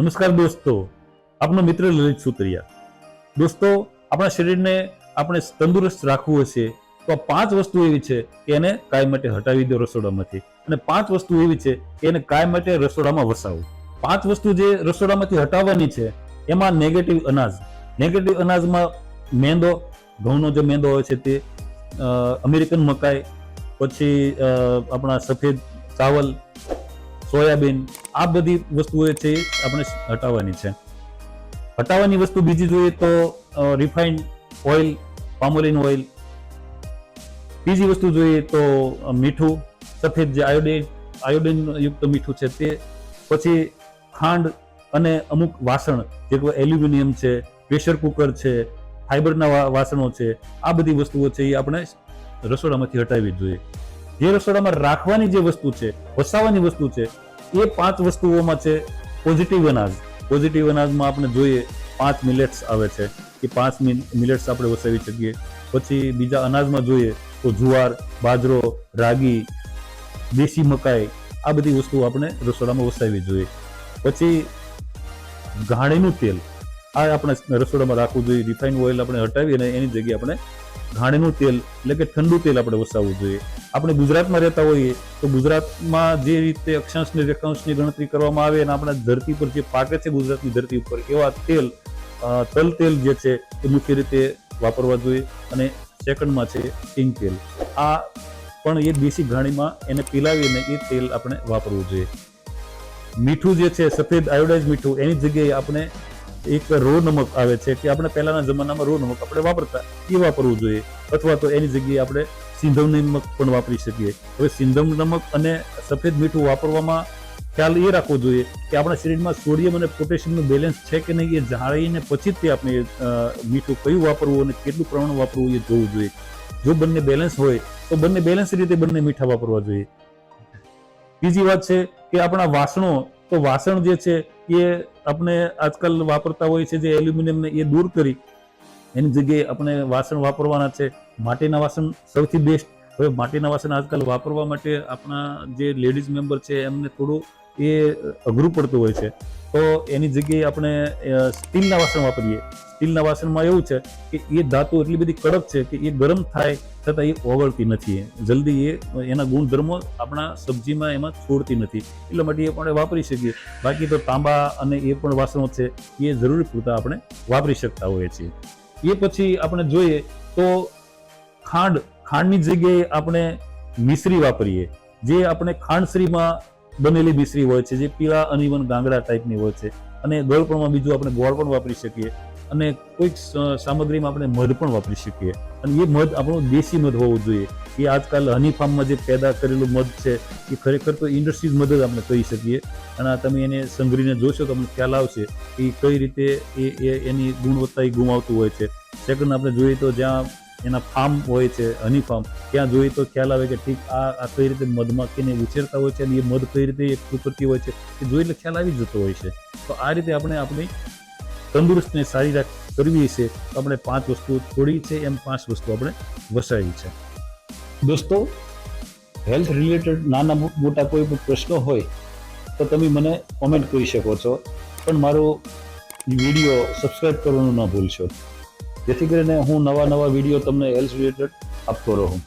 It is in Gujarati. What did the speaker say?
નમસ્કાર દોસ્તો, આપનો મિત્ર લલિત સુત્રિયા। દોસ્તો, આપણા શરીરને આપણે તંદુરસ્ત રાખવું હશે તો 5 વસ્તુ એવી છે કે એને કાયમ માટે હટાવી દો રસોડામાંથી, અને 5 વસ્તુ એવી છે કે એને કાયમ માટે રસોડામાં વસાવો। 5 વસ્તુ જે રસોડામાંથી હટાવવાની છે એમાં નેગેટિવ અનાજમાં મેંદો, ઘઉંનો જે મેંદો હોય છે તે, અમેરિકન મકાઈ, પછી આપણા સફેદ ચાવલ, સોયાબીન, આ બધી વસ્તુઓ છે આપણે હટાવવાની છે। હટાવવાની વસ્તુ બીજી જોઈએ તો રિફાઇન્ડ ઓઇલ, પામોલિન ઓઇલ। બીજી વસ્તુ જોઈએ તો મીઠું, સફેદ જે આયોડિન યુક્ત મીઠું છે તે, પછી ખાંડ અને અમુક વાસણ જે એલ્યુમિનિયમ છે, પ્રેશર કુકર છે, ફાઈબરના વાસણો છે, આ બધી વસ્તુઓ છે એ આપણે રસોડામાંથી હટાવવી જોઈએ। જે રસોડામાં રાખવાની જે વસ્તુ છે, વસાવવાની વસ્તુ છે, એ 5 વસ્તુઓમાં છે પોઝિટિવ અનાજ। પોઝિટિવ અનાજમાં આપણે જોઈએ 5 મિલેટ્સ આવે છે, એ 5 મિલેટ્સ આપણે વસાવી શકીએ। પછી બીજા અનાજમાં જોઈએ તો જુવાર, બાજરો, રાગી, દેશી મકાઈ, આ બધી વસ્તુઓ આપણે રસોડામાં વસાવવી જોઈએ। પછી ઘાણીનું તેલ, આ આપણે રસોડામાં રાખવું જોઈએ। રિફાઇન્ડ ઓઇલ આપણે હટાવી અને એની જગ્યાએ આપણે ઘાણીનું તેલ એટલે કે ઠંડુ તેલ આપણે વસાવવું જોઈએ। આપણે ગુજરાતમાં રહેતા હોઈએ તો ગુજરાતમાં જે રીતે અક્ષાંશ ને રેખાંશની ગણતરી કરવામાં આવે અને આપણા ધરતી પર જે પાકે છે ગુજરાતની ધરતી ઉપર એવા તેલ, તલ તેલ જે છે એ મુખ્ય રીતે વાપરવા જોઈએ। અને સેકન્ડમાં છે સિંગ તેલ, આ પણ એ દેશી ઘાણીમાં એને પીલાવીને એ તેલ આપણે વાપરવું જોઈએ। મીઠું જે છે સફેદ આયોડાઇઝ મીઠું, એની જગ્યાએ આપણે એક રો નમક આવે છે કે આપણે પહેલાના જમાનામાં રો નમક આપણે વાપરતા, એ વાપરવું જોઈએ। અથવા તો એની જગ્યાએ આપણે સિંધવ નમક પણ વાપરી શકીએ। હવે સિંધવ નમક અને સફેદ મીઠું વાપરવામાં ખ્યાલ એ રાખવો જોઈએ કે આપણા શરીરમાં સોડિયમ અને પોટેશિયમનું બેલેન્સ છે કે નહીં એ જાણીને પછી જ આપણે મીઠું કયું વાપરવું અને કેટલું પ્રમાણ વાપરવું એ જોવું જોઈએ। જો બંને બેલેન્સ હોય તો બંને બેલેન્સ રીતે બંને મીઠા વાપરવા જોઈએ। બીજી વાત છે કે આપણા વાસણો, તો વાસણ જે છે એ આપણે આજકાલ વાપરતા હોય છે જે એલ્યુમિનિયમને એ દૂર કરી એની જગ્યાએ આપણે વાસણ વાપરવાના છે માટીના વાસણ સૌથી બેસ્ટ। હવે માટીના વાસણ આજકાલ વાપરવા માટે આપણા જે લેડીઝ મેમ્બર છે એમને થોડું એ અઘરું પડતું હોય છે, તો એની જગ્યાએ આપણે સ્ટીલના વાસણ વાપરીએ। સ્ટીલના વાસણમાં એવું છે કે એ ધાતુ એટલી બધી કડક છે કે એ ગરમ થાય છતાં એ ઓગળતી નથી, જલ્દી એના ગુણધર્મો આપણા સબ્જીમાં એમાં છોડતી નથી, એટલા માટે એ પણ વાપરી શકીએ। બાકી તો તાંબા અને એ પણ વાસણો છે એ જરૂરી પૂરતા આપણે વાપરી શકતા હોઈએ છીએ। એ પછી આપણે જોઈએ તો ખાંડની જગ્યાએ આપણે મિશ્રી વાપરીએ, જે આપણે ખાંડશ્રીમાં બનેલી મિશ્રી હોય છે જે પીળા અનઇવન ગાંગડા ટાઈપની હોય છે, અને ગળપણમાં બીજું આપણે ગોળ પણ વાપરી શકીએ, અને કોઈક સામગ્રીમાં આપણે મધ પણ વાપરી શકીએ। અને એ મધ આપણું દેશી મધ હોવું જોઈએ। એ આજકાલ હની ફાર્મમાં જે પેદા કરેલું મધ છે એ ખરેખર તો ઇન્ડસ્ટ્રીઝ મધ જ આપણે કહી શકીએ। અને તમે એને સંઘરીને જોશો તો તમને ખ્યાલ આવશે કે કઈ રીતે એની ગુણવત્તા એ ગુમાવતું હોય છે। સેકન્ડ આપણે જોઈએ તો જ્યાં એના ફાર્મ હોય છે, હની ફાર્મ, ત્યાં જોઈએ તો ખ્યાલ આવે કે ઠીક આ કઈ રીતે મધમાખીને ઉછેરતા હોય છે અને એ મધ કઈ રીતે એકઠું કરતી હોય છે એ જોઈ એટલે ખ્યાલ આવી જતો હોય છે। તો આ રીતે આપણે આપણી તંદુરસ્તને સારી કરવી છે તો આપણે 5 વસ્તુ છોડી છે એમ 5 વસ્તુ આપણે વસાવી છે। દોસ્તો, હેલ્થ રિલેટેડ નાના મોટા કોઈ પણ પ્રશ્નો હોય તો તમે મને કોમેન્ટ કરી શકો છો, પણ મારો વિડીયો સબસ્ક્રાઇબ કરવાનું ન ભૂલશો, જેથી કરીને હું નવા વિડીયો તમને હેલ્થ રિલેટેડ આપતો રહું।